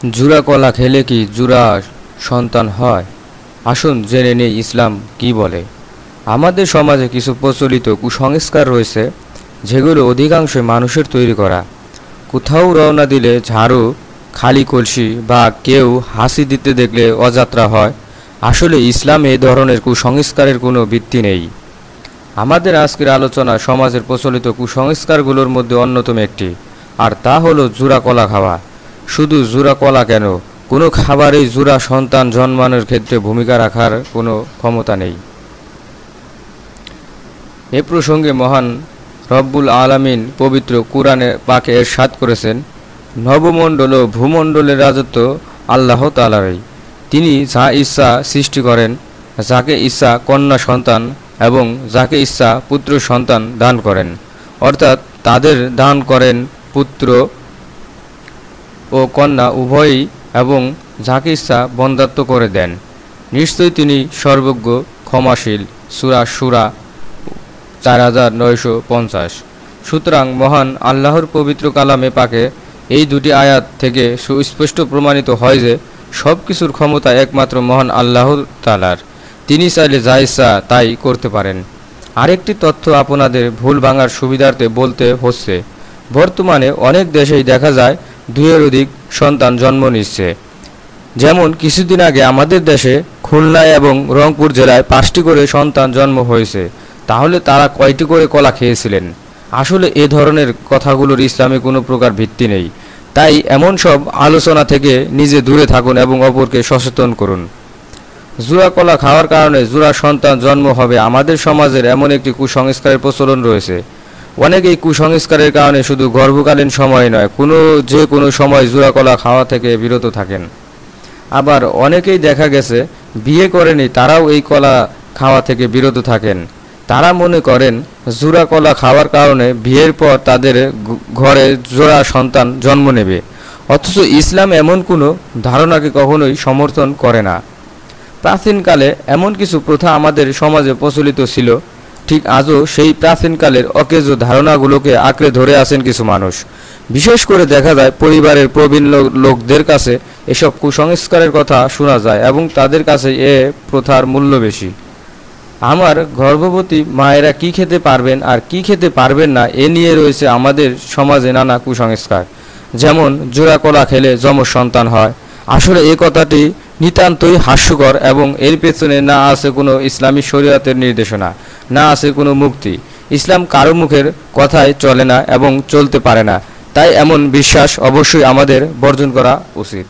জুরা কলা খেলে কি জুরা সন্তান হয়? আসুন জেনে নেই ইসলাম কি বলে। আমাদের সমাজে কিছু প্রচলিত কুসংস্কার রয়েছে, যেগুলো অধিকাংশই মানুষের তৈরি করা। কোথাও রওনা দিলে ঝাড়ু, খালি কলসি বা কেউ হাসি দিতে দেখলে অযাত্রা হয়। আসলে ইসলামে এ ধরনের কুসংস্কারের কোনো ভিত্তি নেই। আমাদের আজকের আলোচনা সমাজের প্রচলিত কুসংস্কারগুলোর মধ্যে অন্যতম একটি, আর তা হলো জুরা কলা খাওয়া। শুধু জুরা কলা কেন, কোনো খাবারেই জুরা সন্তান জন্মানোর ক্ষেত্রে ভূমিকা রাখার কোনো ক্ষমতা নেই। এ প্রসঙ্গে মহান রব্বুল আলামিন পবিত্র কুরআনে পাকে ইরশাদ করেছেন, নবমণ্ডল ও ভূমণ্ডলের রাজত্ব আল্লাহ তাআলারই। তিনি যা ইচ্ছা সৃষ্টি করেন, যাকে ইচ্ছা কন্যা সন্তান এবং যাকে ইচ্ছা পুত্র সন্তান দান করেন, অর্থাৎ তাদের দান করেন পুত্র ও কন্যা উভয়ই, এবং যাকে ইচ্ছা বন্ধ্যাত্ব করে দেন। নিশ্চয়ই তিনি সর্বজ্ঞ, ক্ষমাশীল। সূরা শূরা 4950। সুতরাং মহান আল্লাহর পবিত্র কালামে পাকে এই দুটি আয়াত থেকে সুস্পষ্ট প্রমাণিত হয় যে সব কিছুর ক্ষমতা একমাত্র মহান আল্লাহ তাআলার। তিনি চাইলে যা ইচ্ছা তাই করতে পারেন। আরেকটি তথ্য আপনাদের ভুল ভাঙার সুবিধার্থে বলতে হচ্ছে, বর্তমানে অনেক দেশেই দেখা যায় দুইয়ের অধিক সন্তান জন্ম নিচ্ছে। যেমন কিছুদিন আগে আমাদের দেশে খুলনায় এবং রংপুর জেলায় 5টি করে সন্তান জন্ম হয়েছে। তাহলে তারা কয়টি করে কলা খেয়েছিলেন? আসলে এ ধরনের কথাগুলোর ইসলামে কোনো প্রকার ভিত্তি নেই। তাই এমন সব আলোচনা থেকে নিজে দূরে থাকুন এবং অপরকে সচেতন করুন। জুরা কলা খাওয়ার কারণে জুরা সন্তান জন্ম হবে, আমাদের সমাজের এমন একটি কুসংস্কারের প্রচলন রয়েছে। অনেকে এই কুসংস্কারের কারণে শুধু গর্ভকালীন সময় নয়, যে কোনো সময় জুরা কলা খাওয়া থেকে বিরত থাকেন। আবার অনেকেই দেখা গেছে বিয়ে করেনি, তারাও এই কলা খাওয়া থেকে বিরত থাকেন। তারা মনে করেন জুরা কলা খাওয়ার কারণে বিয়ের পর তাদের ঘরে জোড়া সন্তান জন্ম নেবে, অথচ ইসলাম এমন কোনো ধারণাকে কখনোই সমর্থন করে না। প্রাচীনকালে এমন কিছু প্রথা আমাদের সমাজে প্রচলিত ছিল, ঠিক আজও সেই প্রাচীনকালের অকেজ ধারণাগুলোকে আঁকড়ে ধরে আছেন কিছু মানুষ। বিশেষ করে দেখা যায় পরিবারের প্রবীণ লোকদের কাছে এসব কুসংস্কারের কথা শোনা যায় এবং তাদের কাছে এ প্রথার মূল্য বেশি। আমার গর্ভবতী মায়েরা কি খেতে পারবেন আর কি খেতে পারবেন না, এ নিয়ে রয়েছে আমাদের সমাজে নানা কুসংস্কার। যেমন জোড়া কলা খেলে যমজ সন্তান হয়। আসলে এ কথাটি নিতান্তই হাস্যকর এবং এর পেছনে না আছে কোনো ইসলামী শরীয়তের নির্দেশনা, না আছে কোনো মুক্তি। ইসলাম কারো মুখের কথায় চলে না এবং চলতে পারে না। তাই এমন বিশ্বাস অবশ্যই আমাদের বর্জন করা উচিত।